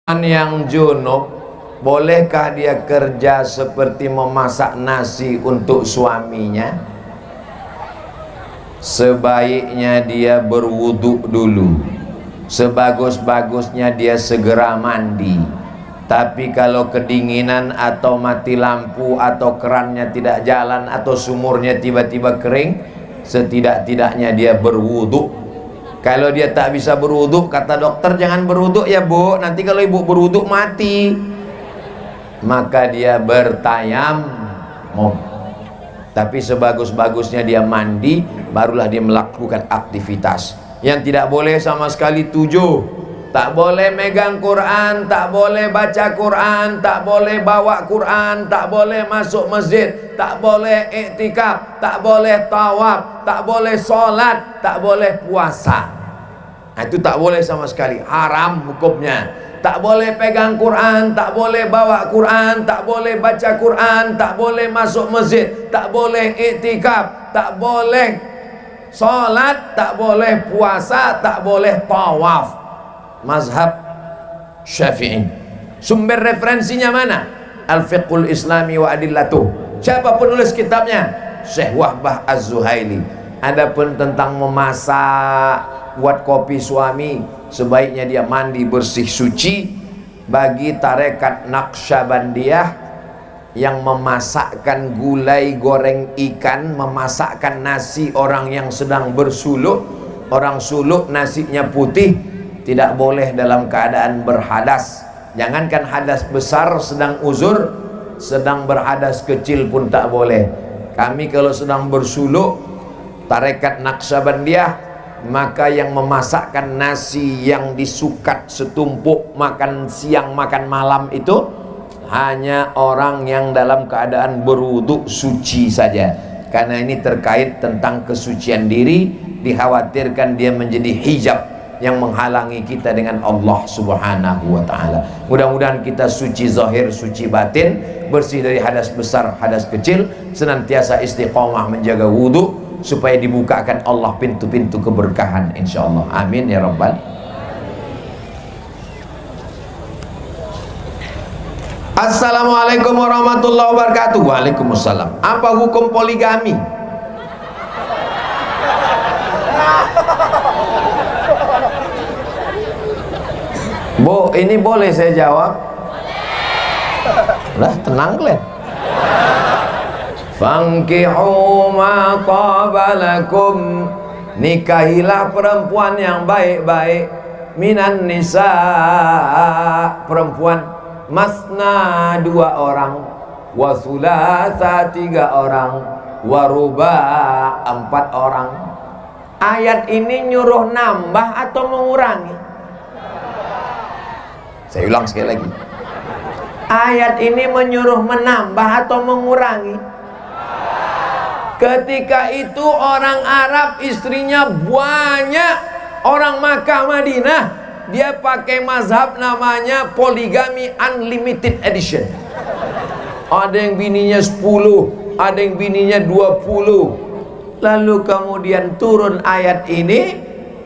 Yang junub, bolehkah dia kerja seperti memasak nasi untuk suaminya? Sebaiknya dia berwudhu dulu, sebagus-bagusnya dia segera mandi. Tapi kalau kedinginan atau mati lampu atau kerannya tidak jalan atau sumurnya tiba-tiba kering, setidak-tidaknya dia berwudhu. Kalau dia tak bisa berwudhu, kata dokter jangan berwudhu ya bu, nanti kalau ibu berwudhu mati. Maka dia bertayamum. Tapi sebagus-bagusnya dia mandi, barulah dia melakukan aktivitas. Yang tidak boleh sama sekali 7, tak boleh megang Quran, tak boleh baca Quran, tak boleh bawa Quran, tak boleh masuk masjid, tak boleh iktikaf, tak boleh tawaf, tak boleh sholat, tak boleh puasa. Nah, itu tak boleh sama sekali, haram hukumnya. Tak boleh pegang Quran, tak boleh bawa Quran, tak boleh baca Quran, tak boleh masuk masjid, tak boleh iktikaf, tak boleh sholat, tak boleh puasa, tak boleh tawaf. Mazhab Syafi'i. Sumber referensinya mana? Al-Fiqhul Islami wa Adillatuh. Siapa penulis kitabnya? Syekh Wahbah Az-Zuhaili. Adapun tentang memasak, buat kopi suami, sebaiknya dia mandi bersih suci. Bagi tarekat Naqsyabandiyah yang memasakkan gulai goreng ikan, memasakkan nasi orang yang sedang bersuluk, orang suluk nasinya putih, tidak boleh dalam keadaan berhadas. Jangankan hadas besar, sedang uzur, sedang berhadas kecil pun tak boleh. Kami kalau sedang bersuluk tarekat Naqsyabandiyah, maka yang memasakkan nasi yang disukat setumpuk makan siang makan malam itu hanya orang yang dalam keadaan berwudhu suci saja. Karena ini terkait tentang kesucian diri, dikhawatirkan dia menjadi hijab yang menghalangi kita dengan Allah Subhanahu wa ta'ala. Mudah-mudahan kita suci zahir, suci batin, bersih dari hadas besar, hadas kecil, senantiasa istiqomah menjaga wudhu supaya dibukakan Allah pintu-pintu keberkahan insyaallah. Amin ya rabbal. Assalamualaikum warahmatullahi wabarakatuh. Waalaikumsalam. Apa hukum poligami? Bu, ini boleh saya jawab? Lah, tenang kalian. Fankihu ma qabalakum, nikahilah perempuan yang baik-baik, minan nisa, perempuan masna 2 orang, wa thulatha 3 orang, wa ruba 4 orang. Ayat ini nyuruh nambah atau mengurangi? Saya ulang sekali lagi. Ayat ini menyuruh menambah atau mengurangi? Ketika itu orang Arab istrinya banyak, orang Makkah Madinah, dia pakai mazhab namanya poligami unlimited edition. Ada yang bininya 10, ada yang bininya 20. Lalu kemudian turun ayat ini,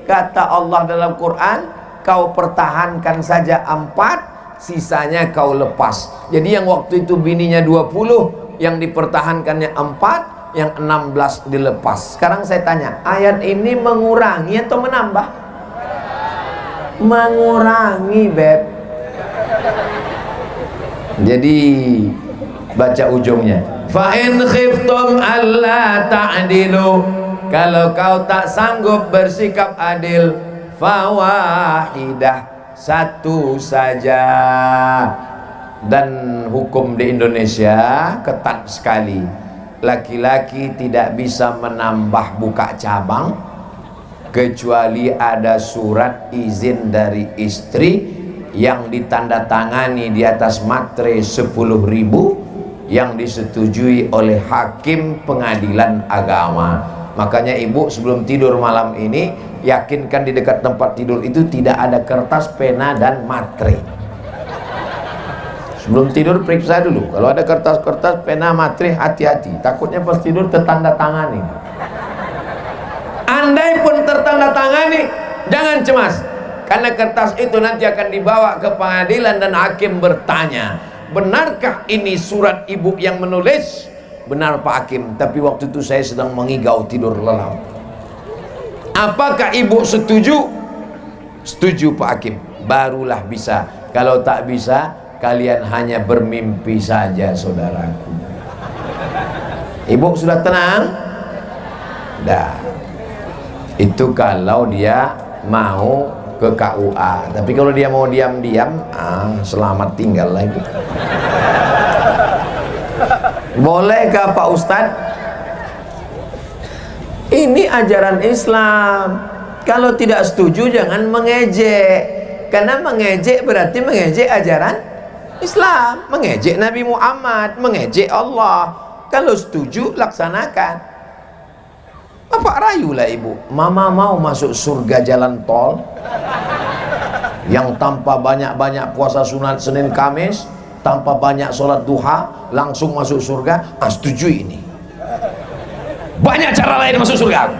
kata Allah dalam Quran, kau pertahankan saja 4, sisanya kau lepas. Jadi yang waktu itu bininya 20, yang dipertahankannya 4, yang 16 dilepas. Sekarang saya tanya, ayat ini mengurangi atau menambah? Mengurangi, beb. Jadi baca ujungnya, fa in khiftum alla ta'dilu, kalau kau tak sanggup bersikap adil, fawahidah, 1 saja. Dan hukum di Indonesia ketat sekali. Laki-laki tidak bisa menambah buka cabang kecuali ada surat izin dari istri yang ditandatangani di atas materai 10.000 yang disetujui oleh hakim pengadilan agama. Makanya ibu sebelum tidur malam ini yakinkan di dekat tempat tidur itu tidak ada kertas, pena dan materai. Sebelum tidur periksa dulu, kalau ada kertas-kertas, pena, materai, hati-hati, takutnya pas tidur tertanda tangani. Andai pun tertanda tangani, jangan cemas. Karena kertas itu nanti akan dibawa ke pengadilan dan hakim bertanya, benarkah ini surat ibu yang menulis? Benar Pak Hakim, tapi waktu itu saya sedang mengigau tidur lelap. Apakah ibu setuju? Setuju Pak Hakim. Barulah bisa. Kalau tak bisa, kalian hanya bermimpi saja saudaraku. Ibu sudah tenang? Dah. Itu kalau dia mau ke KUA. Tapi kalau dia mau diam-diam, selamat tinggal lah itu. Bolehkah Pak Ustadz? Ini ajaran Islam. Kalau tidak setuju jangan mengejek. Karena mengejek berarti mengejek ajaran Islam, mengejek Nabi Muhammad, mengejek Allah. Kalau setuju laksanakan. Bapak rayulah ibu, mama mau masuk surga jalan tol yang tanpa banyak-banyak puasa sunat Senin Kamis, tanpa banyak sholat duha, langsung masuk surga. Setuju ini. Banyak cara lain masuk surga.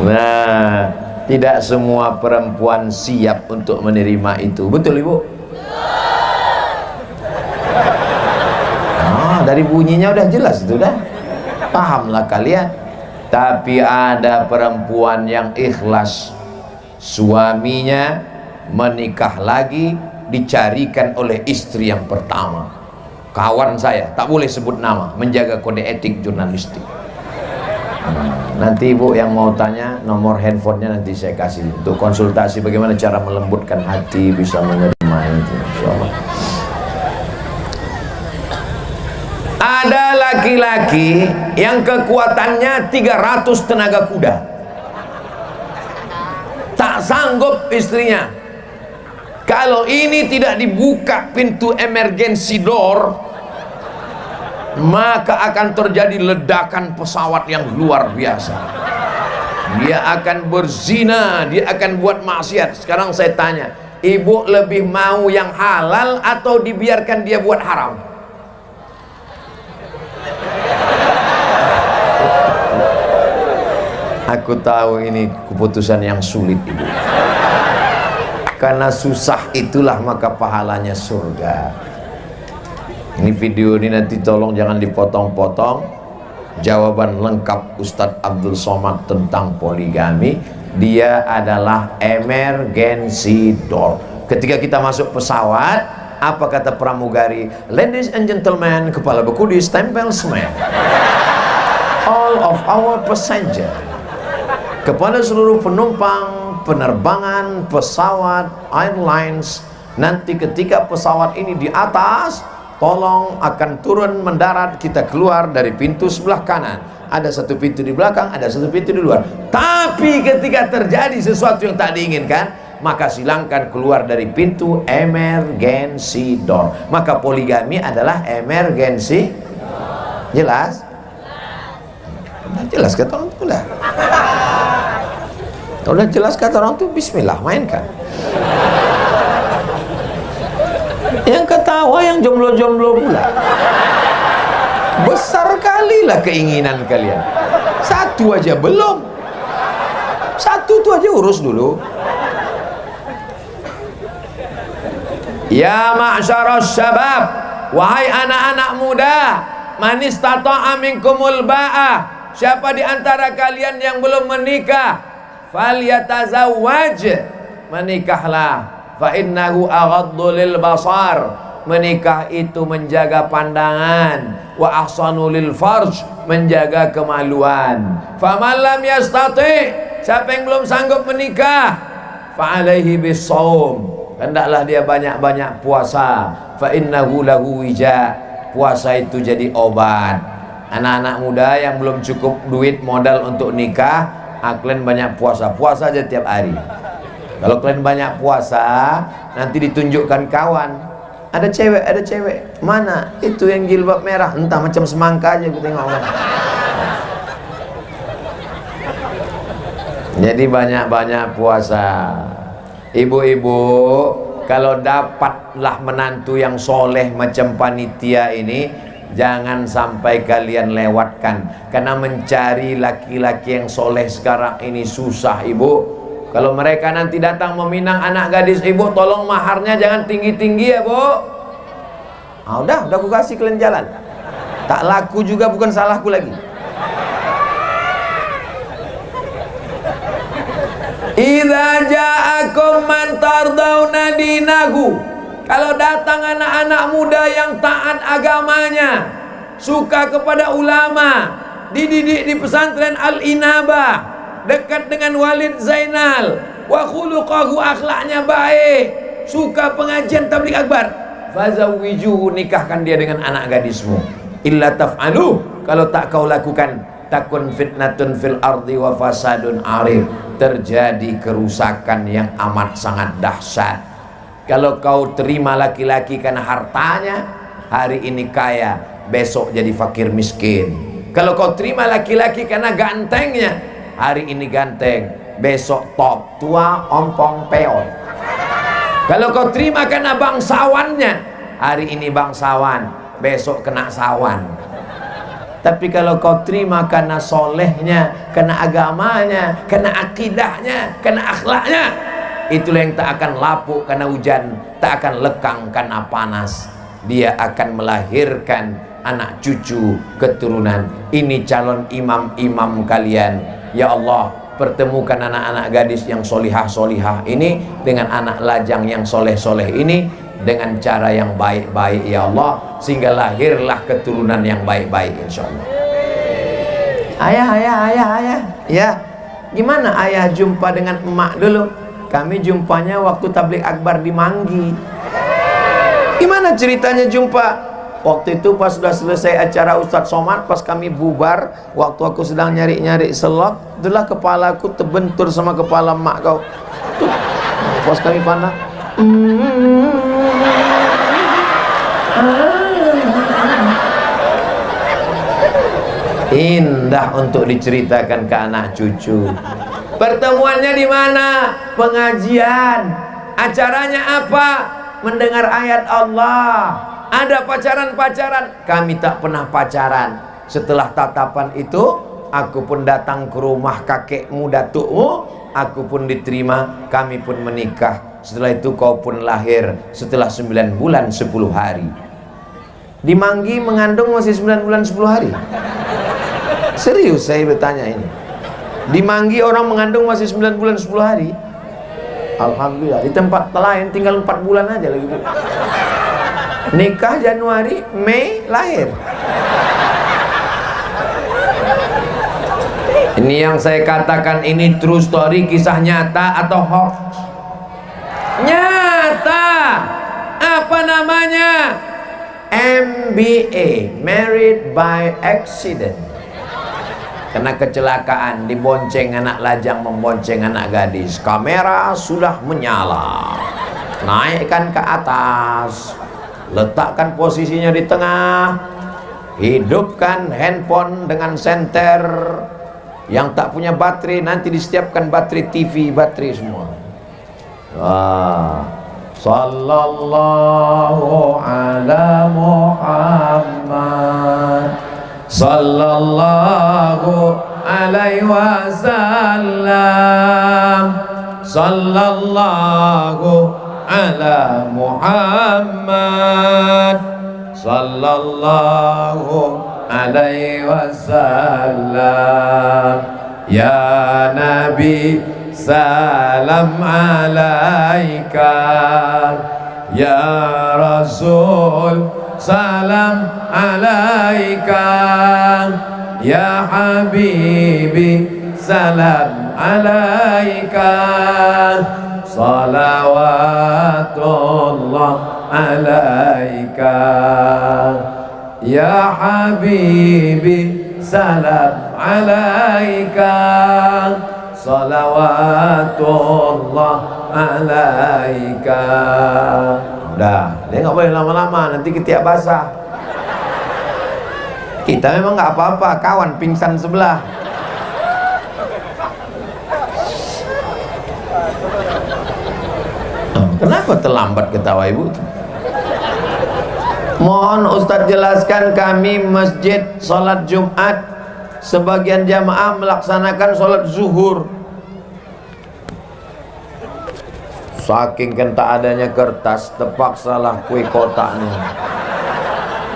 Nah, tidak semua perempuan siap untuk menerima itu. Betul ibu? Dari bunyinya udah jelas itu, dah pahamlah kalian. Tapi ada perempuan yang ikhlas, suaminya menikah lagi, dicarikan oleh istri yang pertama. Kawan saya, tak boleh sebut nama, menjaga kode etik jurnalistik. Nanti ibu yang mau tanya, nomor handphonenya nanti saya kasih untuk konsultasi bagaimana cara melembutkan hati, bisa menerima itu, insyaallah. Ada laki-laki yang kekuatannya 300 tenaga kuda, tak sanggup istrinya. Kalau ini tidak dibuka pintu emergency door, maka akan terjadi ledakan pesawat yang luar biasa. Dia akan berzina, dia akan buat maksiat. Sekarang saya tanya, ibu lebih mau yang halal atau dibiarkan dia buat haram? Aku tahu ini keputusan yang sulit ibu, karena susah itulah maka pahalanya surga. Ini video ini nanti tolong jangan dipotong-potong. Jawaban lengkap Ustadz Abdul Somad tentang poligami, dia adalah emergency door. Ketika kita masuk pesawat, apa kata pramugari? Ladies and gentlemen, kepala bekudi stempel semen. All of our passenger, kepada seluruh penumpang penerbangan pesawat airlines, nanti ketika pesawat ini di atas, tolong akan turun mendarat, kita keluar dari pintu sebelah kanan. Ada satu pintu di belakang, ada satu pintu di luar. Tapi ketika terjadi sesuatu yang tak diinginkan, maka silangkan keluar dari pintu emergency door. Maka poligami adalah emergency. Jelas? Jelas kata orang itu lah. Udah jelas kata orang tuh, bismillah, mainkan. Yang ketawa yang jomblo-jomblo pula. Besar kali lah keinginan kalian. Satu aja belum. Satu tuh aja urus dulu. Ya ma'syaras syabab, wahai anak-anak muda, man istata'a minkumul ba'ah, siapa di antara kalian yang belum menikah, falyatazawwaj, menikahlah, fa innahu aghaddu lil basar, menikah itu menjaga pandangan, wa ahsanu lil farj, menjaga kemaluan. Faman lam yastati, siapa yang belum sanggup menikah, fa alaihi bisawm, hendaklah dia banyak-banyak puasa, fa innahu lahu wija, puasa itu jadi obat. Anak-anak muda yang belum cukup duit modal untuk nikah, kalian banyak puasa, puasa aja tiap hari. Kalau kalian banyak puasa, nanti ditunjukkan kawan, ada cewek, mana itu yang jilbab merah, entah macam semangka aja gue tengok. Jadi banyak-banyak puasa. Ibu-ibu, kalau dapatlah menantu yang soleh macam panitia ini, jangan sampai kalian lewatkan. Karena mencari laki-laki yang soleh sekarang ini susah, ibu. Kalau mereka nanti datang meminang anak gadis ibu, tolong maharnya jangan tinggi-tinggi ya, Bu. Udah aku kasih kalian jalan. Tak laku juga bukan salahku lagi. Idza ja'akum man tardawna dinahu. Kalau datang anak-anak muda yang taat agamanya, suka kepada ulama, dididik di pesantren Al-Inabah, dekat dengan Walid Zainal, wa khuluquhu, akhlaknya baik, suka pengajian tabligh akbar, fazawwijuhu, nikahkan dia dengan anak gadismu. Illa taf'alu, kalau tak kau lakukan, takun fitnatun fil ardi wa fasadun arid, terjadi kerusakan yang amat sangat dahsyat. Kalau kau terima laki-laki karena hartanya, hari ini kaya, besok jadi fakir miskin. Kalau kau terima laki-laki karena gantengnya, hari ini ganteng, besok top, tua ompong peot. Kalau kau terima karena bangsawannya, hari ini bangsawan, besok kena sawan. Tapi kalau kau terima karena solehnya, karena agamanya, karena akidahnya, karena akhlaknya, itulah yang tak akan lapuk karena hujan, tak akan lekang karena panas. Dia akan melahirkan anak cucu keturunan. Ini calon imam-imam kalian. Ya Allah, pertemukan anak-anak gadis yang solihah-solihah ini dengan anak lajang yang soleh-soleh ini dengan cara yang baik-baik ya Allah, sehingga lahirlah keturunan yang baik-baik insyaallah. Ayah ya, gimana ayah jumpa dengan emak dulu? Kami jumpanya waktu tabligh akbar di Manggi. Gimana ceritanya jumpa? Waktu itu pas sudah selesai acara Ustadz Somad, pas kami bubar, waktu aku sedang nyari-nyari selot, itulah kepalaku terbentur sama kepala emak kau. Tuh, pas kami pandang, indah untuk diceritakan ke anak cucu. Pertemuannya di mana? Pengajian. Acaranya apa? Mendengar ayat Allah. Ada pacaran-pacaran. Kami tak pernah pacaran. Setelah tatapan itu, aku pun datang ke rumah kakekmu, datukmu, aku pun diterima, kami pun menikah. Setelah itu kau pun lahir setelah 9 bulan 10 hari. Di Manggi mengandung masih 9 bulan 10 hari. Serius saya bertanya ini. Di Manggi orang mengandung masih 9 bulan 10 hari. Alhamdulillah. Di tempat lain tinggal 4 bulan aja lagi, Bu. Nikah Januari, Mei lahir. Ini yang saya katakan ini true story, kisah nyata atau hoax? Nyata. Apa namanya? MBA, Married by Accident. Karena kecelakaan, dibonceng anak lajang membonceng anak gadis. Kamera sudah menyala. Naikkan ke atas, letakkan posisinya di tengah, hidupkan handphone dengan senter. Yang tak punya baterai nanti disiapkan baterai TV, baterai semua. Sallallahu ala Muhammad, sallallahu alaihi wasallam, sallallahu ala Muhammad, sallallahu alaihi wasallam. Ya Nabi salam alaika, ya Rasul salam alaika, ya Habibi salam alaika, salawatullah alaika, ya Habibi salam alaika, salawatullah alaika. Udah, dia nggak boleh lama-lama, nanti ketiak basah. Kita memang nggak apa-apa, kawan pingsan sebelah. Kenapa terlambat ketawa ibu? Mohon Ustadz jelaskan, kami masjid sholat Jumat sebagian jamaah melaksanakan sholat zuhur. Saking kan tak adanya kertas, terpaksalah kue kotaknya.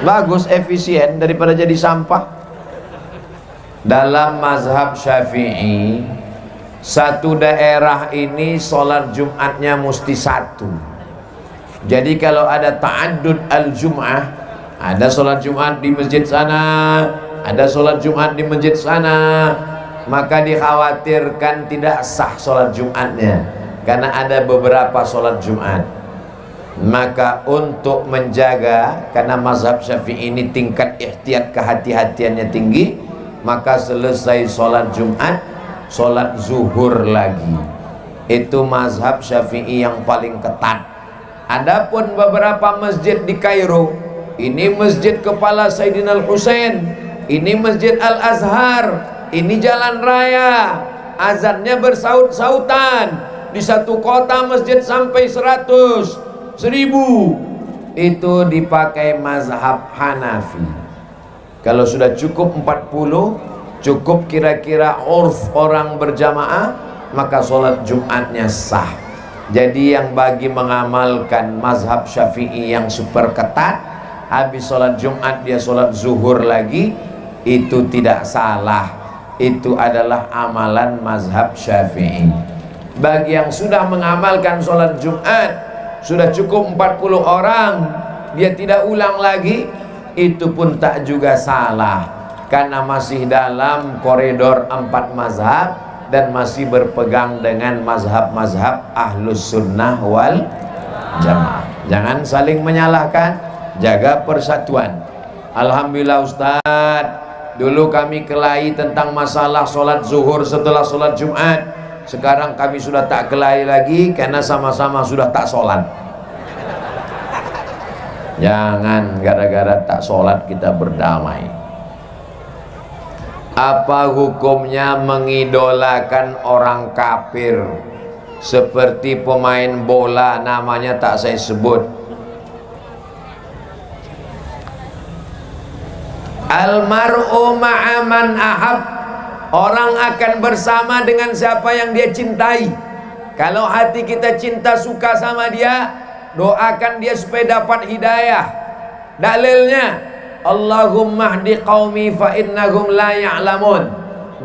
Bagus, efisien daripada jadi sampah. Dalam mazhab Syafi'i, satu daerah ini sholat Jumatnya mesti satu. Jadi kalau ada ta'addud al-Jum'ah, ada sholat Jumat di masjid sana, ada sholat Jumat di masjid sana, maka dikhawatirkan tidak sah sholat Jumatnya, karena ada beberapa sholat Jumat. Maka untuk menjaga, karena mazhab Syafi'i ini tingkat ihtiyat kehati-hatiannya tinggi, maka selesai sholat Jumat, sholat zuhur lagi. Itu mazhab Syafi'i yang paling ketat. Adapun beberapa masjid di Kairo, ini masjid kepala Sayyidina Al-Husain, ini masjid Al-Azhar, ini jalan raya, azannya bersaut-sautan. Di satu kota masjid sampai 100, 1000. Itu dipakai mazhab Hanafi. Kalau sudah cukup 40, cukup kira-kira urf orang berjamaah, maka sholat Jumatnya sah. Jadi yang bagi mengamalkan mazhab Syafi'i yang super ketat, habis sholat Jumat dia sholat zuhur lagi, itu tidak salah. Itu adalah amalan mazhab Syafi'i. Bagi yang sudah mengamalkan sholat Jumat, sudah cukup 40 orang, dia tidak ulang lagi, itu pun tak juga salah, karena masih dalam koridor 4 mazhab dan masih berpegang dengan mazhab-mazhab ahlus sunnah wal jamaah. Jangan saling menyalahkan, jaga persatuan. Alhamdulillah Ustadz, dulu kami kelahi tentang masalah sholat zuhur setelah sholat Jumat. Sekarang kami sudah tak kelahi lagi, karena sama-sama sudah tak sholat. Jangan gara-gara tak sholat kita berdamai. Apa hukumnya mengidolakan orang kafir seperti pemain bola, namanya tak saya sebut? Almar'u ma'aman ahab, orang akan bersama dengan siapa yang dia cintai. Kalau hati kita cinta suka sama dia, doakan dia supaya dapat hidayah. Dalilnya, Allahumma hdi qaumi fa innahum la ya'lamun.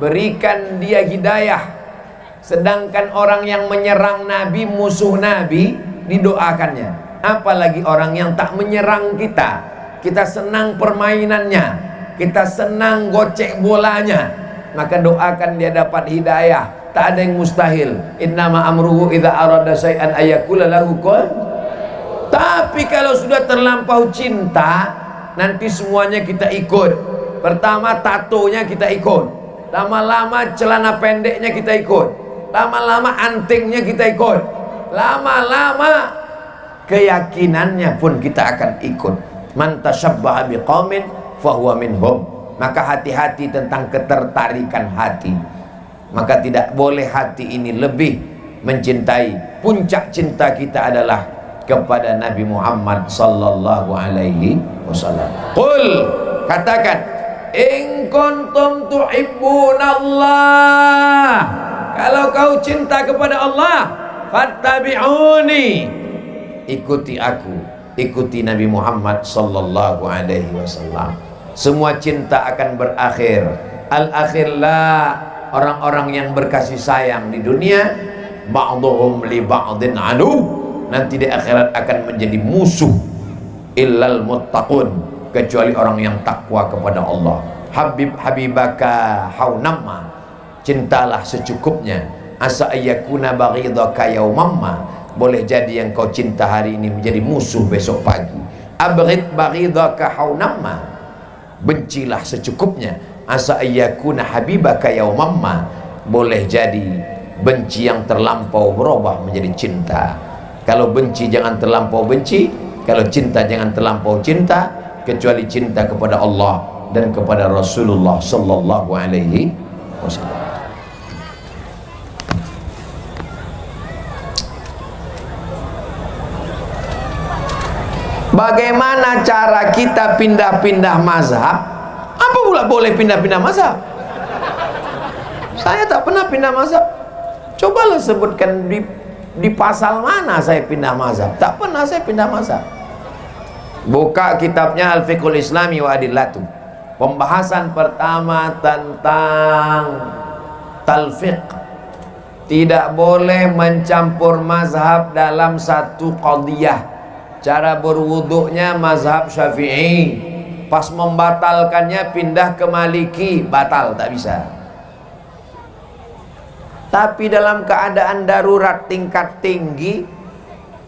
Berikan dia hidayah. Sedangkan orang yang menyerang Nabi, musuh Nabi, didoakannya. Apalagi orang yang tak menyerang kita, kita senang permainannya, kita senang gocek bolanya, maka doakan dia dapat hidayah. Tak ada yang mustahil. Innama amruhu idza arada syai'an ayakula lahu kun. Tapi kalau sudah terlampau cinta, nanti semuanya kita ikut. Pertama tatonya kita ikut, lama-lama celana pendeknya kita ikut, lama-lama antingnya kita ikut, lama-lama keyakinannya pun kita akan ikut. Man tashabbaha biqaumin fahuwa minhum. Maka hati-hati tentang ketertarikan hati. Maka tidak boleh hati ini lebih mencintai. Puncak cinta kita adalah kepada Nabi Muhammad sallallahu alaihi wasallam. Qul, katakan, in kuntum tuhibbunallah, kalau kau cinta kepada Allah, fattabi'uni, ikuti aku, ikuti Nabi Muhammad sallallahu alaihi wasallam. Semua cinta akan berakhir. Al-akhirlah, orang-orang yang berkasih sayang di dunia, ba'duhum li ba'din adu, nanti di akhirat akan menjadi musuh. Illal muttaqun, kecuali orang yang takwa kepada Allah. Habib habibaka haunamma, cintalah secukupnya. Asa ayyakuna baghidaka yaumamma, boleh jadi yang kau cinta hari ini menjadi musuh besok pagi. Abghid baghidaka haunamma, bencilah secukupnya. Asa ayyakuna habibaka yaumamma, boleh jadi benci yang terlampau berubah menjadi cinta. Kalau benci jangan terlampau benci, kalau cinta jangan terlampau cinta, kecuali cinta kepada Allah dan kepada Rasulullah sallallahu alaihi wasallam. Bagaimana cara kita pindah-pindah mazhab? Apa pula boleh pindah-pindah mazhab? Saya tak pernah pindah mazhab. Cobalah sebutkan di pasal mana saya pindah mazhab. Tak pernah saya pindah mazhab. Buka kitabnya Al-Fiqhul Islami wa Adillatu. Pembahasan pertama tentang talfiq. Tidak boleh mencampur mazhab dalam satu qadiyah. Cara berwuduknya mazhab Syafi'i, pas membatalkannya pindah ke Maliki, batal, tak bisa. Tapi dalam keadaan darurat tingkat tinggi,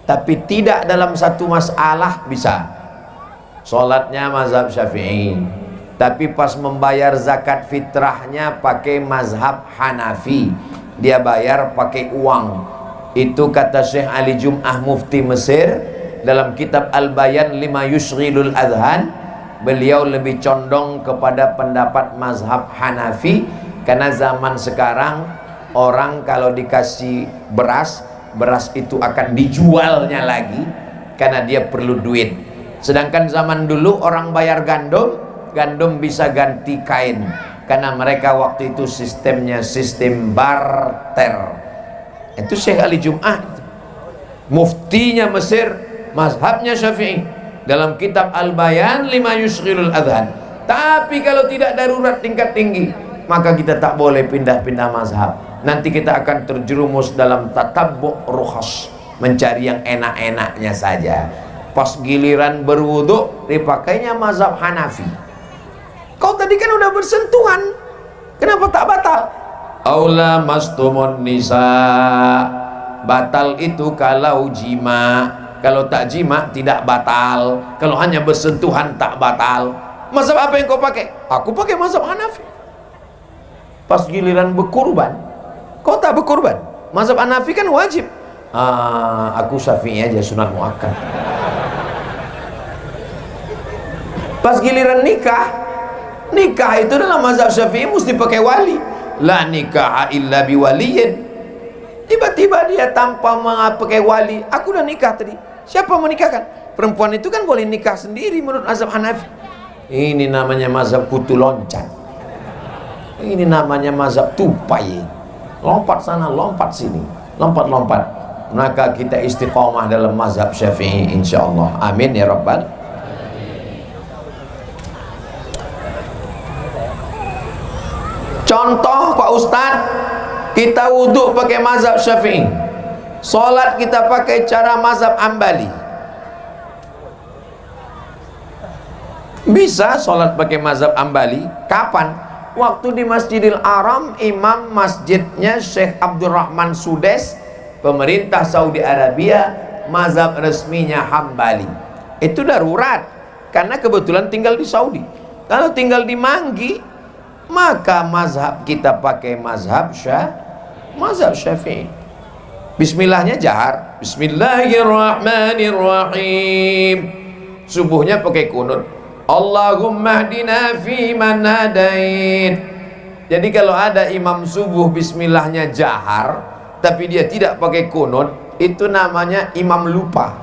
tapi tidak dalam satu masalah, bisa. Sholatnya mazhab Syafi'i, tapi pas membayar zakat fitrahnya pakai mazhab Hanafi, dia bayar pakai uang. Itu kata Syekh Ali Jum'ah Mufti Mesir dalam kitab Al-Bayan lima yushghilul adhan. Beliau lebih condong kepada pendapat mazhab Hanafi, karena zaman sekarang orang kalau dikasih beras itu akan dijualnya lagi karena dia perlu duit. Sedangkan zaman dulu orang bayar gandum bisa ganti kain, karena mereka waktu itu sistemnya sistem barter. Itu Syekh Ali Jum'ah, muftinya Mesir, mazhabnya Syafi'i, dalam kitab Al-Bayan lima yushghilul adhan. Tapi kalau tidak darurat tingkat tinggi, maka kita tak boleh pindah-pindah mazhab. Nanti kita akan terjerumus dalam tatabbu' rukhas, mencari yang enak-enaknya saja. Pas giliran berwuduk dipakainya mazhab Hanafi. Kau tadi kan udah bersentuhan, kenapa tak batal? Aula mastumun nisa, batal itu kalau jima. Kalau tak jima tidak batal. Kalau hanya bersentuhan tak batal. Mazhab apa yang kau pakai? Aku pakai mazhab Hanafi. Pas giliran berkurban, kau tak berkurban. Mazhab Hanafi kan wajib. Aku Syafi'i aja, sunat muakkad. Pas giliran nikah itu dalam mazhab Syafi'i mesti pakai wali. La nikah illa biwaliyin. Tiba-tiba dia tanpa pakai wali, aku udah nikah tadi. Siapa mau nikahkan? Perempuan itu kan boleh nikah sendiri menurut mazhab Hanafi. Ini namanya mazhab kutu loncat. Ini namanya mazhab tupai. Lompat sana, lompat sini, lompat-lompat. Maka kita istiqomah dalam mazhab Syafi'i insyaallah. Amin ya rabbal. Contoh Pak Ustadz, kita wudhu pakai mazhab Syafi'i, sholat kita pakai cara mazhab Hambali. Bisa sholat pakai mazhab Hambali. Kapan? Waktu di Masjidil Haram, imam masjidnya Syekh Abdurrahman Sudes, pemerintah Saudi Arabia, mazhab resminya Hambali. Itu darurat, karena kebetulan tinggal di Saudi. Kalau tinggal di Manggi, maka mazhab kita pakai mazhab Syafi'i. Bismillahnya jahar, Bismillahirrahmanirrahim. Subuhnya pakai kunut, Allahumma hdina fi man hadait. Jadi kalau ada imam subuh bismillahnya jahar tapi dia tidak pakai kunut, itu namanya imam lupa.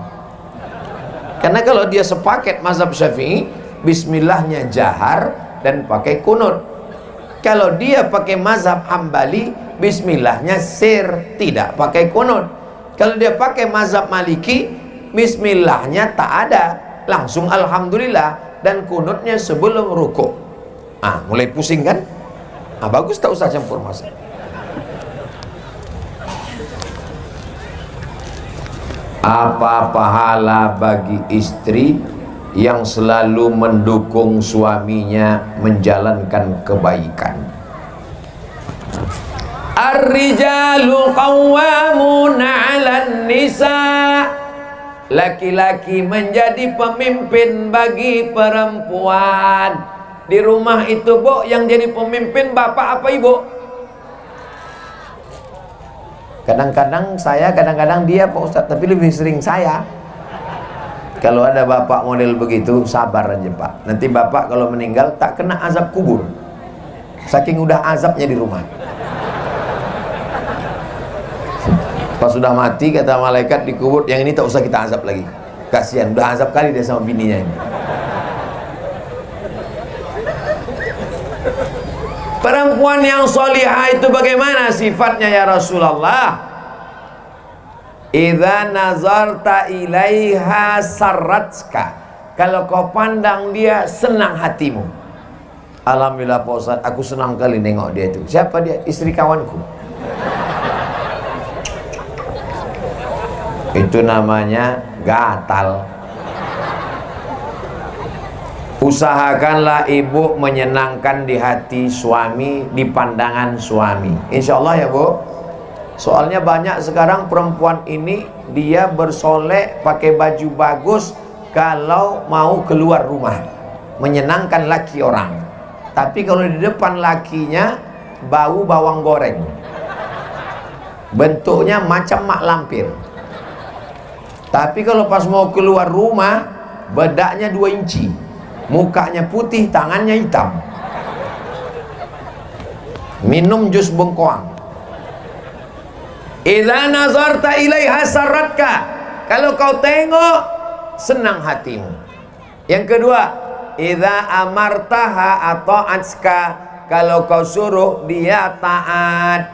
Karena kalau dia sepaket mazhab Syafi'i, bismillahnya jahar dan pakai kunut. Kalau dia pakai mazhab Hambali, bismillahnya sir, tidak pakai kunut. Kalau dia pakai mazhab Maliki, bismillahnya tak ada, langsung alhamdulillah, dan kunutnya sebelum rukuk. Mulai pusing kan? Bagus, tak usah campur mazhab. Apa pahala bagi istri yang selalu mendukung suaminya menjalankan kebaikan? Ar-rijalu qawwamuna 'alan nisa. Laki-laki menjadi pemimpin bagi perempuan. Di rumah itu, Bu, yang jadi pemimpin bapak apa ibu? Kadang-kadang saya, kadang-kadang dia Pak Ustadz, tapi lebih sering saya. Kalau ada bapak model begitu, sabar aja Pak. Nanti bapak kalau meninggal tak kena azab kubur, saking udah azabnya di rumah. Pas sudah mati kata malaikat dikubur, yang ini tak usah kita azab lagi. Kasihan, udah azab kali dia sama bininya ini. Perempuan yang solihah itu bagaimana sifatnya ya Rasulullah? Idza nazarta ilaiha sarratka, kalau kau pandang dia senang hatimu. Alhamdulillah Pak Ustaz, aku senang kali nengok dia itu. Siapa dia? Istri kawanku. Itu namanya gatal. Usahakanlah ibu menyenangkan di hati suami, di pandangan suami. Insya Allah ya Bu. Soalnya banyak sekarang perempuan ini dia bersolek, pakai baju bagus kalau mau keluar rumah, menyenangkan laki orang. Tapi kalau di depan lakinya bau bawang goreng, bentuknya macam mak lampir. Tapi kalau pas mau keluar rumah, bedaknya 2 inci, mukanya putih, tangannya hitam, minum jus bengkoang. Idza nazarta ilaiha sarratka, kalau kau tengok senang hatimu. Yang kedua, idza amartaha ata'atka, kalau kau suruh dia taat.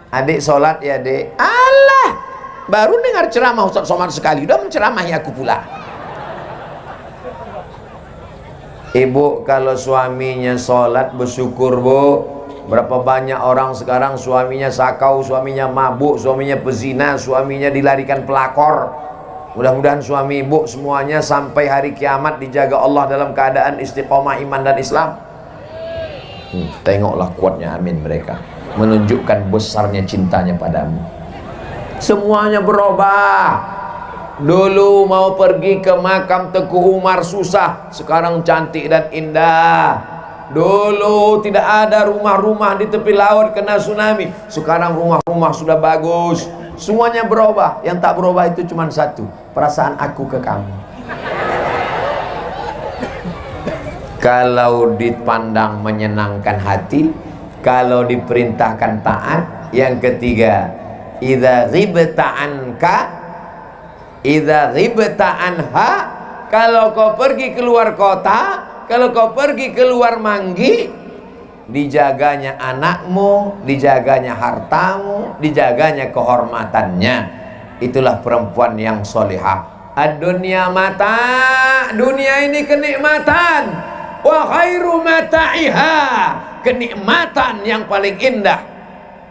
Adik sholat ya dek. Allah, baru dengar ceramah Ustaz Somad sekali udah menceramahi aku pula. Ibu kalau suaminya sholat bersyukur Bu. Berapa banyak orang sekarang suaminya sakau, suaminya mabuk, suaminya pezina, suaminya dilarikan pelakor. Mudah-mudahan suami ibu semuanya sampai hari kiamat dijaga Allah dalam keadaan istiqomah iman dan Islam. Tengoklah kuatnya amin mereka, menunjukkan besarnya cintanya padamu. Semuanya berubah. Dulu mau pergi ke makam Teguh Umar susah, sekarang cantik dan indah. Dulu tidak ada rumah-rumah di tepi laut kena tsunami, sekarang rumah-rumah sudah bagus. Semuanya berubah. Yang tak berubah itu cuma satu, perasaan aku ke kamu. Kalau dipandang menyenangkan hati, kalau diperintahkan taat. Yang ketiga, idza ghibta anka, idza ghibta anha, kalau kau pergi keluar kota, kalau kau pergi keluar manggi, dijaganya anakmu, dijaganya hartamu, dijaganya kehormatannya. Itulah perempuan yang solihah. Ad-dunya mata, dunia ini kenikmatan. Wa khairu mata'iha, kenikmatan yang paling indah.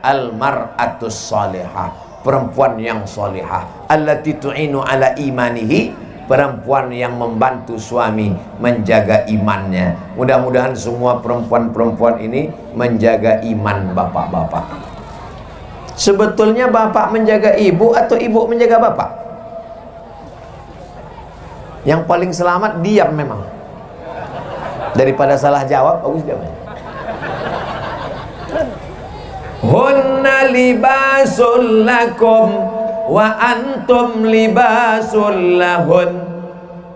Al-mar'atus solihah, perempuan yang solihah. Allati tu'inu ala imanihi, perempuan yang membantu suami menjaga imannya. Mudah-mudahan semua perempuan-perempuan ini menjaga iman bapak-bapak. Sebetulnya bapak menjaga ibu atau ibu menjaga bapak? Yang paling selamat diam memang. Daripada salah jawab, bagus diam. Hunna libasul lakum wa antum libasul lahun.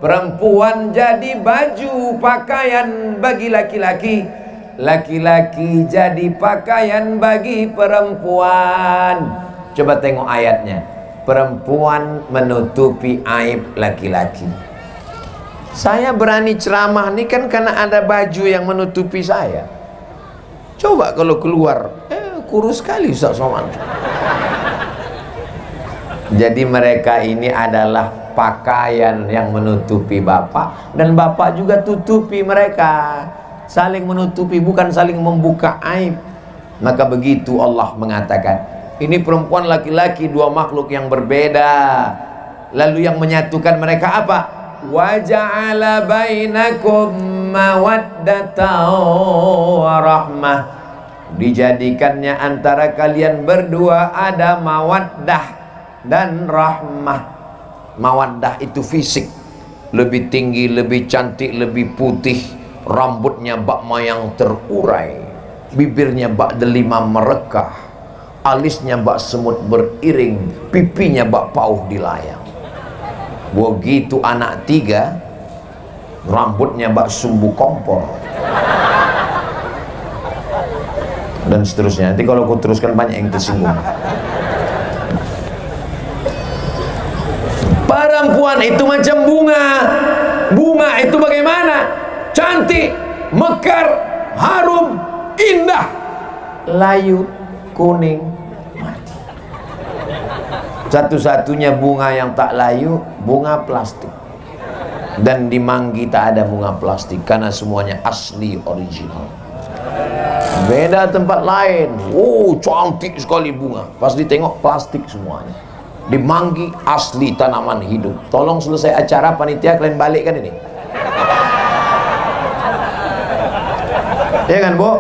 Perempuan jadi baju pakaian bagi laki-laki, laki-laki jadi pakaian bagi perempuan. Coba tengok ayatnya. Perempuan menutupi aib laki-laki. Saya berani ceramah ini kan karena ada baju yang menutupi saya. Coba kalau keluar, kurus sekali Ustaz Somad. Jadi mereka ini adalah pakaian yang menutupi bapak, dan bapak juga tutupi mereka. Saling menutupi, bukan saling membuka aib. Maka begitu Allah mengatakan, ini perempuan laki-laki, dua makhluk yang berbeda. Lalu yang menyatukan mereka apa? Wa ja'ala bainakum mawaddatan wa rahmah. Dijadikannya antara kalian berdua ada mawaddah dan rahmah. Mawaddah itu fisik, lebih tinggi, lebih cantik, lebih putih, rambutnya bak mayang terurai, bibirnya bak delima merekah, alisnya bak semut beriring, pipinya bak pauh dilayang. Begitu anak tiga, rambutnya bak sumbu kompor, dan seterusnya. Nanti kalau aku teruskan banyak yang tersinggung. Para perempuan itu macam bunga. Bunga itu bagaimana? Cantik, mekar, harum, indah, layu, kuning, mati. Satu-satunya bunga yang tak layu, bunga plastik. Dan di Manggi tak ada bunga plastik karena semuanya asli, original. Beda tempat lain, oh cantik sekali bunga, pas ditengok plastik semuanya. Di Manggi asli, tanaman hidup. Tolong selesai acara panitia kalian balikkan ini. Ya kan, Bu?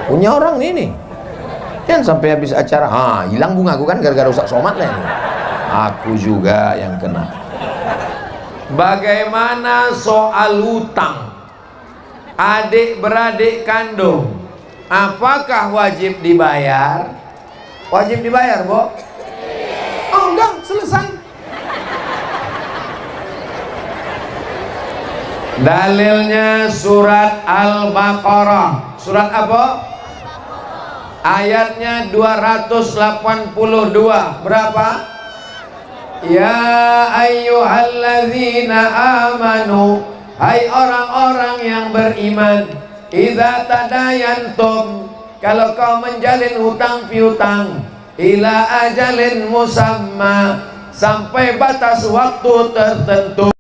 Punya orang ini. Kan sampai habis acara, hilang bunga aku kan gara-gara rusak somat lah ini. Aku juga yang kena. Bagaimana soal hutang? Adik beradik kandung, apakah wajib dibayar? Wajib dibayar, Bu? Oh enggak, selesai. Dalilnya surat Al-Baqarah. Surat apa? Ayatnya 282. Berapa? Ya ayyuhalladzina amanu, hai orang-orang yang beriman, idza tadayantum, kalau kau menjalin hutang piutang, ila ajalin musamma, sampai batas waktu tertentu,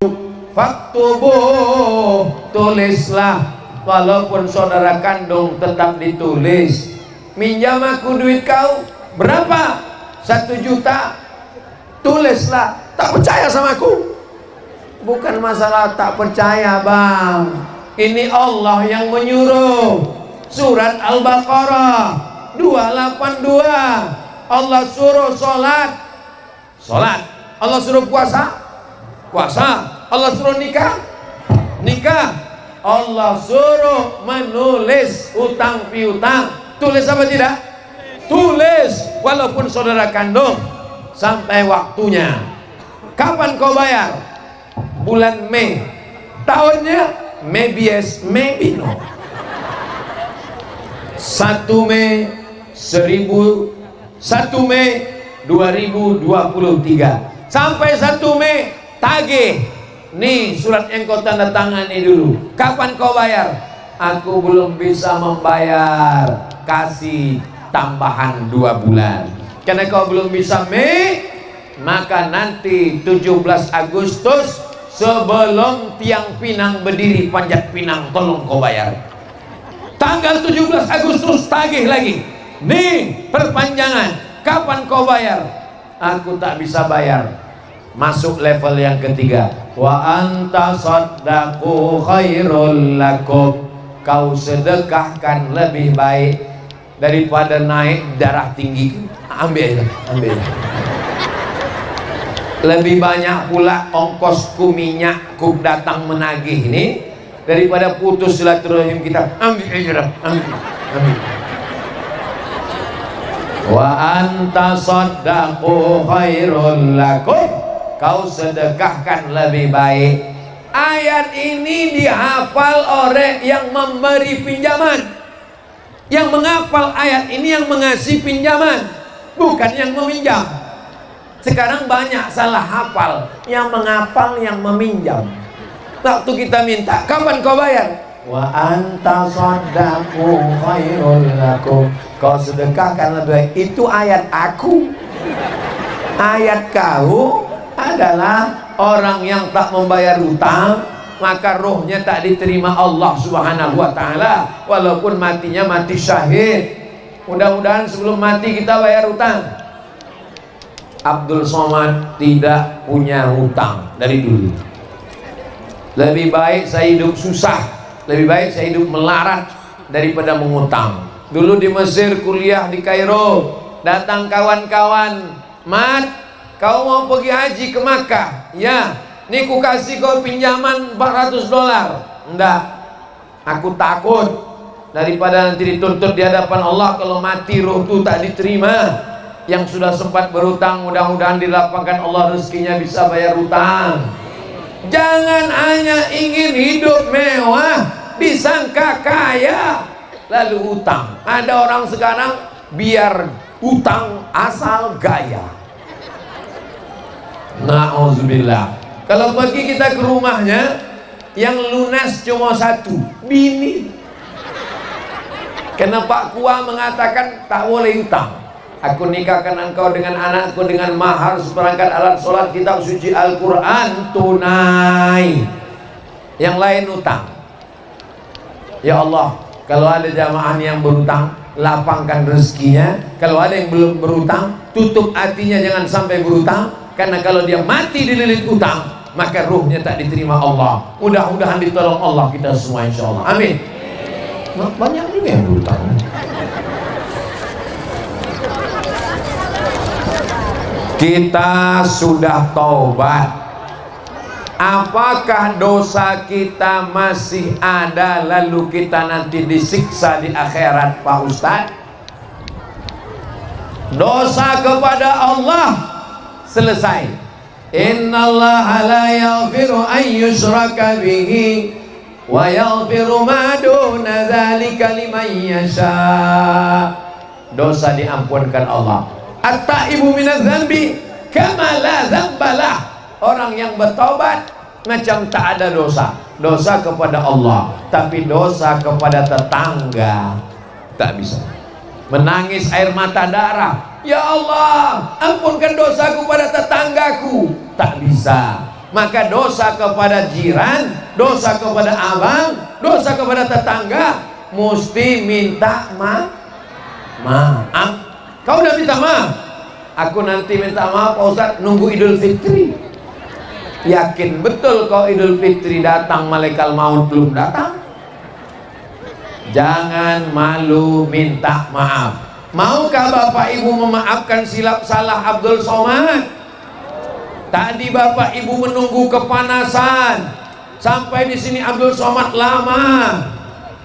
faktubu, tulislah. Walaupun saudara kandung tetap ditulis. Minjam aku duit kau berapa? 1 juta. Tulislah. Tak percaya sama aku? Bukan masalah tak percaya, Bang. Ini Allah yang menyuruh. Surat Al-Baqarah 282. Allah suruh sholat, sholat. Allah suruh puasa, puasa. Allah suruh nikah, nikah. Allah suruh menulis hutang piutang. Tulis apa tidak? Tulis. Walaupun saudara kandung. Sampai waktunya. Kapan kau bayar? Bulan Mei. Tahunnya maybe yes, maybe no. 1 Mei 2023 sampai 1 Mei tagih. Nih surat yang kau tanda tangani dulu. Kapan kau bayar? Aku belum bisa membayar. Kasih tambahan 2 bulan. Karena kau belum bisa Mei, maka nanti 17 Agustus sebelum tiang pinang berdiri panjat pinang, tolong kau bayar. Tanggal 17 Agustus tagih lagi. Nih perpanjangan. Kapan kau bayar? Aku tak bisa bayar. Masuk level yang ketiga. Wa anta saddaqu khairul lakum. Kau sedekahkan lebih baik daripada naik darah tinggi. Ambil, ambil. Lebih banyak pula ongkosku minyakku datang menagih ini daripada putus silaturahim kita. Ambil aja, ambil, ambil. Wa anta saddaqu khairul lakum. Kau sedekahkan lebih baik. Ayat ini dihafal oleh yang memberi pinjaman. Yang menghafal ayat ini yang mengasih pinjaman, bukan yang meminjam. Sekarang banyak salah hafal. Yang menghafal, yang meminjam. Waktu kita minta, kapan kau bayar? Wa anta saddaqu khairul lakum. Kau sedekahkan lebih baik. Itu ayat aku. Ayat kau adalah orang yang tak membayar hutang, maka rohnya tak diterima Allah Subhanahu wa ta'ala, walaupun matinya mati syahid. Mudah-mudahan sebelum mati kita bayar hutang. Abdul Somad tidak punya hutang dari dulu. Lebih baik saya hidup susah, lebih baik saya hidup melarat daripada mengutang. Dulu di Mesir kuliah di Kairo, datang kawan-kawan, Mat, kau mau pergi haji ke Makkah? Ya, nih ku kasih kau pinjaman $400. Enggak, aku takut daripada nanti dituntut di hadapan Allah. Kalau mati roh itu tak diterima. Yang sudah sempat berhutang, mudah-mudahan dilapangkan Allah rezekinya bisa bayar hutang. Jangan hanya ingin hidup mewah, disangka kaya lalu hutang. Ada orang sekarang biar hutang asal gaya. Na'udzubillah. Kalau pergi kita ke rumahnya, yang lunas cuma satu, bini. Karena Pak Kua mengatakan tak boleh hutang. Aku nikahkan engkau dengan anakku dengan mahar seperangkat alat sholat, kitab suci Al-Quran, tunai. Yang lain hutang. Ya Allah, kalau ada jamaah yang berhutang, lapangkan rezekinya. Kalau ada yang belum berhutang, tutup hatinya, jangan sampai berhutang. Karena kalau dia mati dililit hutang, maka ruhnya tak diterima Allah. Mudah-mudahan ditolong Allah kita semua, insya Allah. Amin. Banyak juga yang berhutang. Kita sudah taubat. Apakah dosa kita masih ada lalu kita nanti disiksa di akhirat, Pak Ustadz? Dosa kepada Allah selesai. Innallaha la yaghfiru an yushraka bihi wa yaghfiru ma duna dzalika liman yasha. Dosa diampunkan Allah. At-taibu minadz dzambi kama la dzambalah. Orang yang bertobat macam tak ada dosa. Dosa kepada Allah, tapi dosa kepada tetangga tak bisa. Menangis air mata darah, ya Allah, ampunkan dosaku pada tetanggaku, tak bisa. Maka dosa kepada jiran, dosa kepada abang, dosa kepada tetangga, mesti minta maaf. Kau udah minta maaf? Aku nanti minta maaf, Pak Ustadz, nunggu Idul Fitri. Yakin betul kau Idul Fitri datang, malaikat maut belum datang? Jangan malu minta maaf. Maukah Bapak Ibu memaafkan silap salah Abdul Somad? Tadi Bapak Ibu menunggu kepanasan sampai di sini Abdul Somad lama.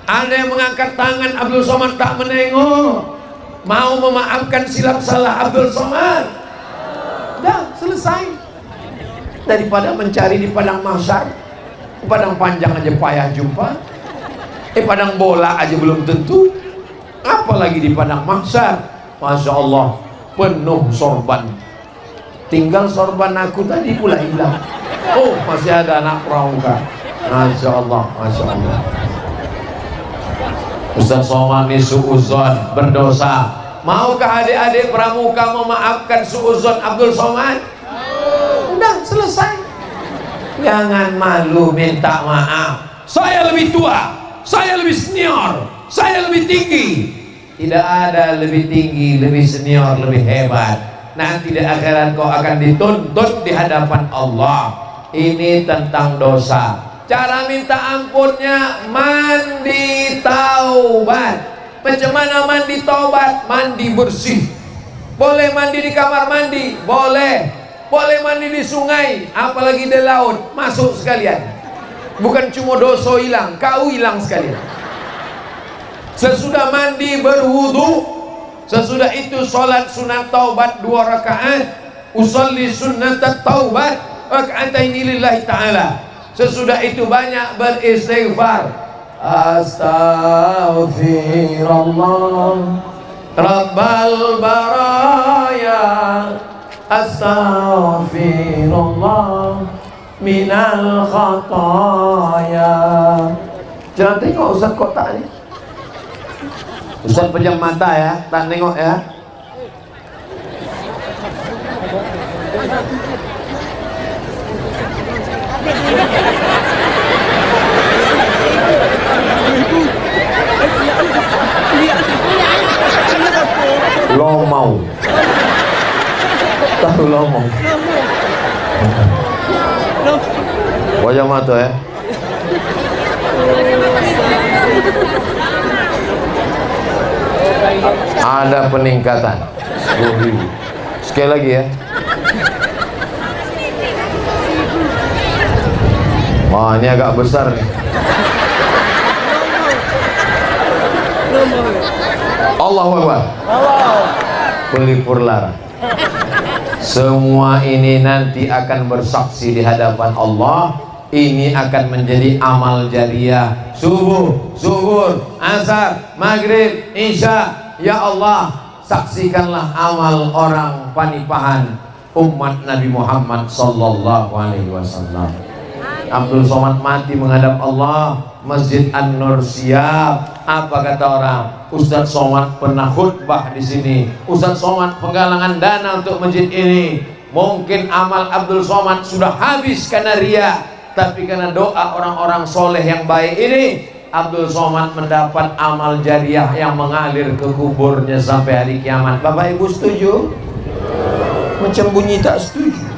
Ada yang mengangkat tangan, Abdul Somad tak menengok. Mau memaafkan silap salah Abdul Somad? Dah selesai. Daripada mencari di padang mahsyar, padang panjang aja payah jumpa, padang bola aja belum tentu, apalagi di padang mahsyar. Masya Allah, penuh sorban. Tinggal sorban aku tadi pula hilang. Oh, masih ada anak pramuka. Masya Allah, Masya Allah. Ustaz Somad ini suuzon, berdosa. Maukah adik-adik pramuka memaafkan suuzon Abdul Somad? Udah selesai. Jangan malu minta maaf. Saya lebih tua, saya lebih senior, saya lebih tinggi. Tidak ada lebih tinggi, lebih senior, lebih hebat. Nanti di akhirat kau akan dituntut di hadapan Allah. Ini tentang dosa. Cara minta ampunnya mandi taubat. Macam mana mandi taubat? Mandi bersih. Boleh mandi di kamar mandi? Boleh. Boleh mandi di sungai, apalagi di laut, masuk sekalian. Bukan cuma dosa hilang, kau hilang sekalian. Sesudah mandi berwudu, sesudah itu sholat sunat taubat 2 rakaat. Usolli sunnat taubat raka'ataini lillahi ta'ala. Sesudah itu banyak beristighfar. Astaghfirullah Rabbal baraya, astaghfirullah minal khataya. Jangan tengok Ustaz kotak ni. Ustaz pejam mata ya, tak tengok ya. Lomau. Tahu lomau. Wajah mata ya. Ada peningkatan 10.000. Sekali lagi ya. Wah, ini agak besar nih. Allahu Akbar. Pelipur lara. Semua ini nanti akan bersaksi di hadapan Allah. Ini akan menjadi amal jariah. Subuh, zuhur, asar, maghrib, isya. Ya Allah, saksikanlah amal orang Panipahan umat Nabi Muhammad sallallahu alaihi wasallam. Abdul Somad mati menghadap Allah, Masjid An-Nur siap. Apa kata orang? Ustadz Somad pernah khutbah di sini. Ustadz Somad penggalangan dana untuk masjid ini. Mungkin amal Abdul Somad sudah habis karena ria, tapi karena doa orang-orang soleh yang baik ini, Abdul Somad mendapat amal jariah yang mengalir ke kuburnya sampai hari kiamat. Bapak Ibu setuju? Macam bunyi tak setuju.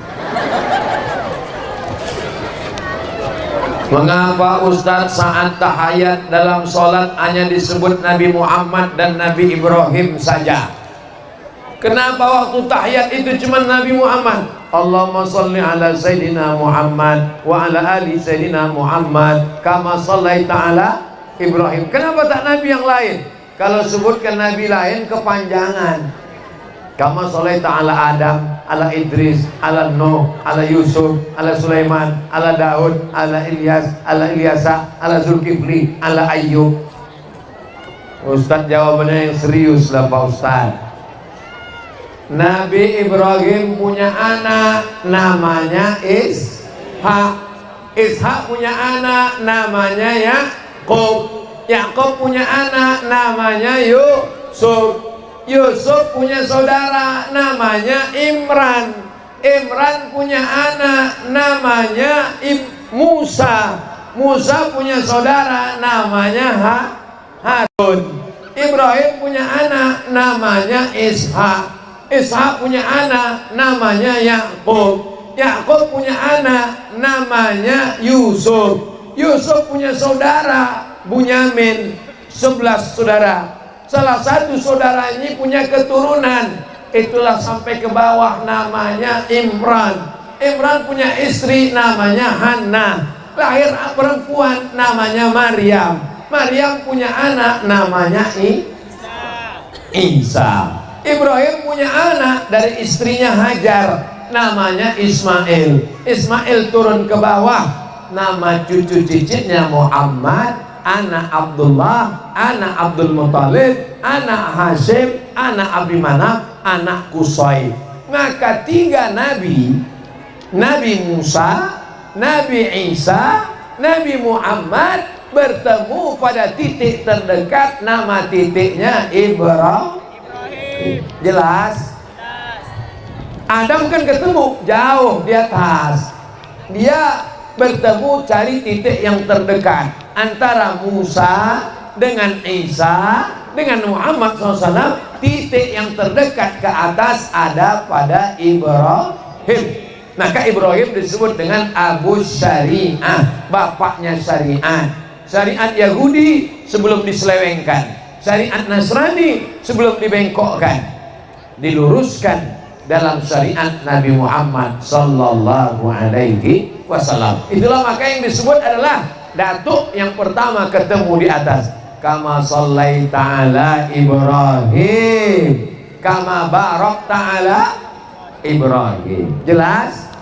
Mengapa Ustadz saat tahayat dalam sholat hanya disebut Nabi Muhammad dan Nabi Ibrahim saja? Kenapa waktu tahiyat itu cuma Nabi Muhammad? Allahumma salli ala Sayyidina Muhammad wa ala ali Sayyidina Muhammad kama sallaita ala Ibrahim. Kenapa tak Nabi yang lain? Kalau sebutkan Nabi lain kepanjangan. Kama sallaita ala Adam, ala Idris, ala Nuh, ala Yusuf, ala Sulaiman, ala Daud, ala Ilyas, ala Ilyasa, ala Zulkifli, ala Ayyub. Ustaz jawabannya yang serius lah Pak Ustaz. Nabi Ibrahim punya anak namanya Ishak. Ishak punya anak namanya Yakub. Yakub punya anak namanya Yusuf. Yusuf punya saudara namanya Imran. Imran punya anak namanya Musa. Musa punya saudara namanya Harun. Ibrahim punya anak namanya Ishak. Ishak punya anak namanya Yakub. Yakub punya anak namanya Yusuf. Yusuf punya saudara Bunyamin, 11 saudara. Salah satu saudara ini punya keturunan, itulah sampai ke bawah namanya Imran. Imran punya istri namanya Hannah, lahir perempuan namanya Maryam. Maryam punya anak namanya Isa. Ibrahim punya anak dari istrinya Hajar namanya Ismail. Ismail turun ke bawah, nama cucu cicitnya Muhammad, anak Abdullah, anak Abdul Muttalib, anak Hashim, anak Abi Manaf, anak Qusay. Maka 3 nabi, Nabi Musa, Nabi Isa, Nabi Muhammad bertemu pada titik terdekat, nama titiknya Ibrahim. Jelas? Adam kan ketemu jauh di atas, dia bertemu cari titik yang terdekat antara Musa dengan Isa dengan Muhammad SAW. Titik yang terdekat ke atas ada pada Ibrahim. Maka Ibrahim disebut dengan Abu Syariah, bapaknya syariat. Syariat Yahudi sebelum diselewengkan, syariat Nasrani sebelum dibengkokkan, diluruskan dalam syariat Nabi Muhammad sallallahu alaihi wasallam. Itulah maka yang disebut adalah datuk yang pertama ketemu di atas. Kama sallaita ala Ibrahim, kama barakta ala Ibrahim. Jelas?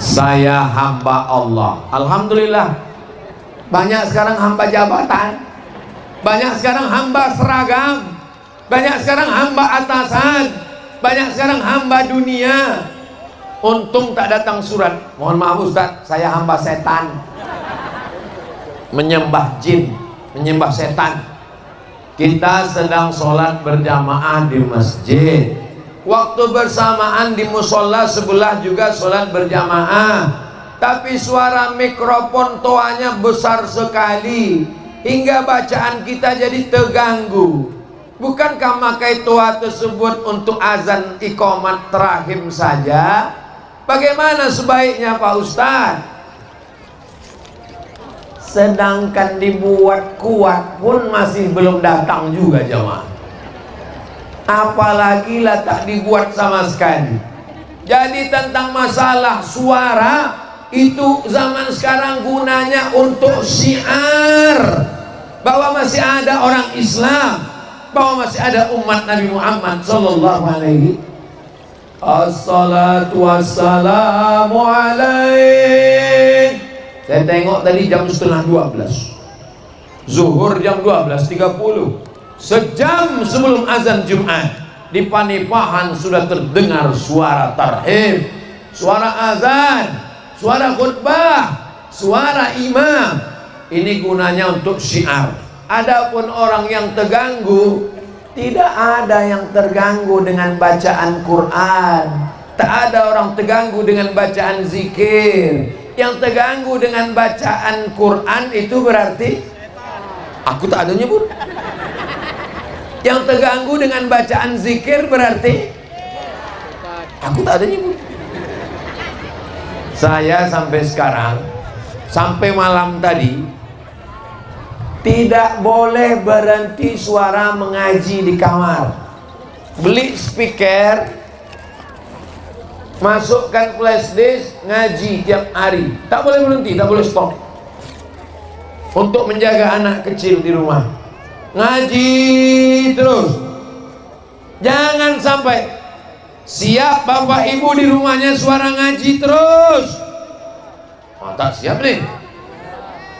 Saya hamba Allah. Alhamdulillah. Banyak sekarang hamba jabatan, banyak sekarang hamba seragam, banyak sekarang hamba atasan, banyak sekarang hamba dunia. Untung tak datang surat, mohon maaf Ustaz, saya hamba setan, menyembah jin, menyembah setan. Kita sedang sholat berjamaah di masjid, waktu bersamaan di musola sebelah juga sholat berjamaah, tapi suara mikrofon toanya besar sekali hingga bacaan kita jadi terganggu. Bukankah makai toa tersebut untuk azan iqamat terakhir saja? Bagaimana sebaiknya Pak Ustaz? Sedangkan dibuat kuat pun masih belum datang juga jamaah, apalagi lah tak dibuat sama sekali. Jadi tentang masalah suara itu zaman sekarang gunanya untuk syiar bahwa masih ada orang Islam, bahwa masih ada umat Nabi Muhammad sallallahu alaihi. Assalatu wassalamu alaik. Saya tengok tadi jam setengah 12, zuhur jam 12.30, Sejam sebelum azan Jumat di Panipahan sudah terdengar suara tarhib, suara azan, suara khutbah, suara imam. Ini gunanya untuk syiar. Adapun orang yang terganggu, tidak ada yang terganggu dengan bacaan Quran. Tak ada orang terganggu dengan bacaan zikir. Yang terganggu dengan bacaan Quran itu berarti aku tak ada nyebut. Yang terganggu dengan bacaan zikir berarti aku tak ada nyebut. Saya sampai sekarang, sampai malam tadi, tidak boleh berhenti suara mengaji di kamar. Beli speaker, masukkan flash disk, ngaji tiap hari. Tak boleh berhenti, tak boleh stop. Untuk menjaga anak kecil di rumah, ngaji terus. Jangan sampai siap bapak ibu di rumahnya suara ngaji terus. Oh, tak siap nih.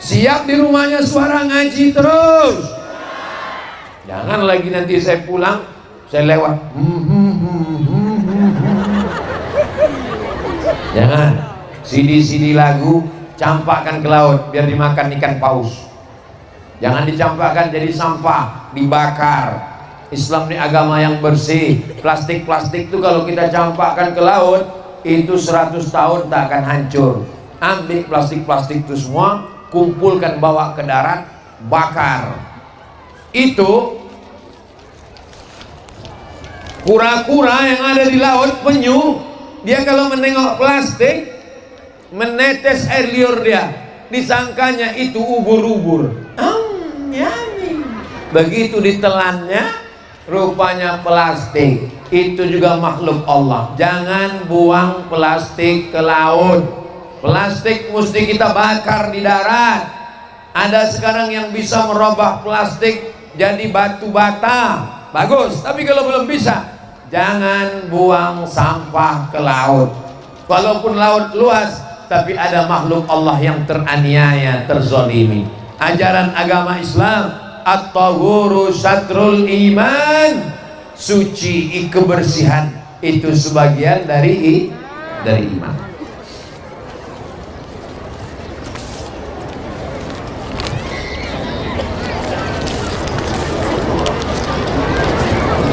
Siap di rumahnya suara ngaji terus. Jangan lagi nanti saya pulang, saya lewat. Jangan. CD lagu campakkan ke laut biar dimakan ikan paus. Jangan dicampakkan jadi sampah, dibakar. Islam ini agama yang bersih. Plastik-plastik itu kalau kita campakkan ke laut, itu 100 tahun tak akan hancur. Ambil plastik-plastik itu semua, kumpulkan, bawa ke darat, bakar. Itu kura-kura yang ada di laut, penyu, dia kalau menengok plastik, menetes air liur dia, disangkanya itu ubur-ubur. Begitu ditelannya, rupanya plastik. Itu juga makhluk Allah. Jangan buang plastik ke laut. Plastik mesti kita bakar di darat. Ada sekarang yang bisa merubah plastik jadi batu bata, bagus. Tapi kalau belum bisa, jangan buang sampah ke laut. Walaupun laut luas, tapi ada makhluk Allah yang teraniaya, terzolimi. Ajaran agama Islam, at-tahuru syatrul iman, suci, kebersihan itu sebagian dari iman.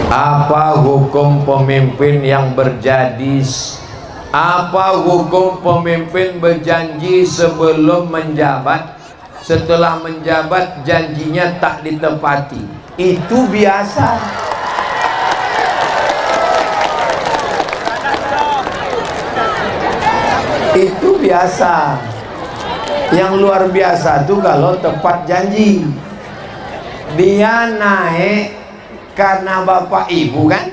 Apa hukum pemimpin yang apa hukum pemimpin berjanji sebelum menjabat, setelah menjabat janjinya tak ditepati? Itu biasa. Itu biasa. Yang luar biasa tuh kalau tepat janji. Dia naik karena bapak ibu kan?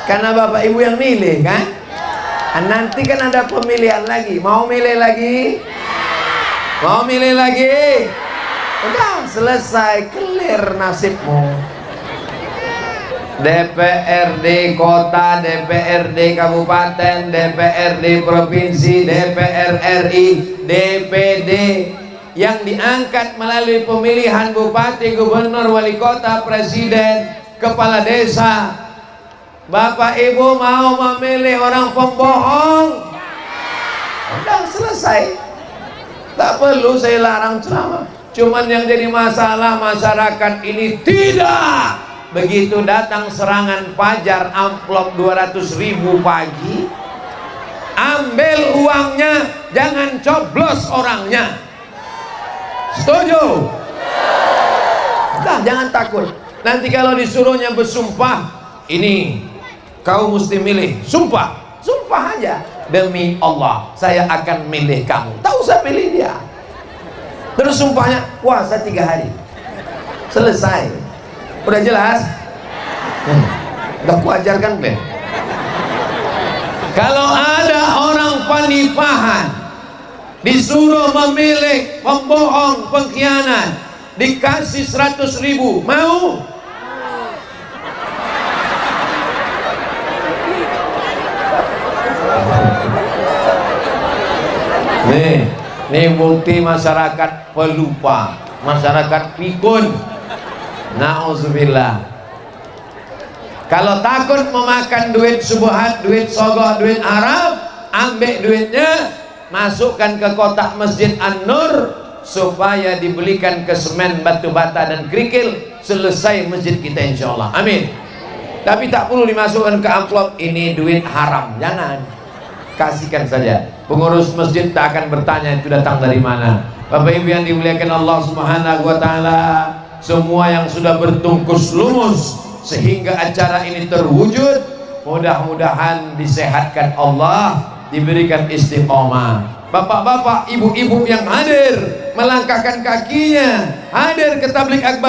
Karena bapak ibu yang milih kan? Nanti kan ada pemilihan lagi. Mau milih lagi? Mau milih lagi? Udah selesai, clear nasibmu. DPRD kota, DPRD kabupaten, DPRD provinsi, DPR RI, DPD yang diangkat melalui pemilihan bupati, gubernur, wali kota, presiden, kepala desa. Bapak ibu mau memilih orang pembohong? Udah selesai. Tak perlu saya larang ceramah. Cuman yang jadi masalah masyarakat ini tidak. Begitu datang serangan fajar, amplop 200.000 pagi, ambil uangnya, jangan coblos orangnya. Setuju? Nah, jangan takut. Nanti kalau disuruhnya bersumpah, ini kau mesti milih, sumpah aja, demi Allah saya akan milih kamu. Tak usah pilih dia. Terus sumpahnya puasa 3 hari, selesai. Udah jelas? Udah kuajarkan Ben. Kalau ada orang Panipahan disuruh memilih pembohong, pengkhianat, dikasih 100.000, mau? Nih bukti masyarakat pelupa, masyarakat pikun. Na'udzubillah. Kalau takut memakan duit subuhat, duit sogok, duit haram, ambil duitnya, masukkan ke kotak Masjid An-Nur supaya dibelikan ke semen, batu bata dan kerikil, selesai masjid kita insyaallah. Amin. Tapi tak perlu dimasukkan ke amplop ini duit haram, jangan, kasihkan saja. Pengurus masjid tak akan bertanya itu datang dari mana. Bapak Ibu yang dimuliakan Allah Subhanahu wa taala, semua yang sudah bertungkus lumus sehingga acara ini terwujud, mudah-mudahan disehatkan Allah, diberikan istiqomah. Bapak-bapak, ibu-ibu yang hadir melangkahkan kakinya, hadir ke tabligh akbar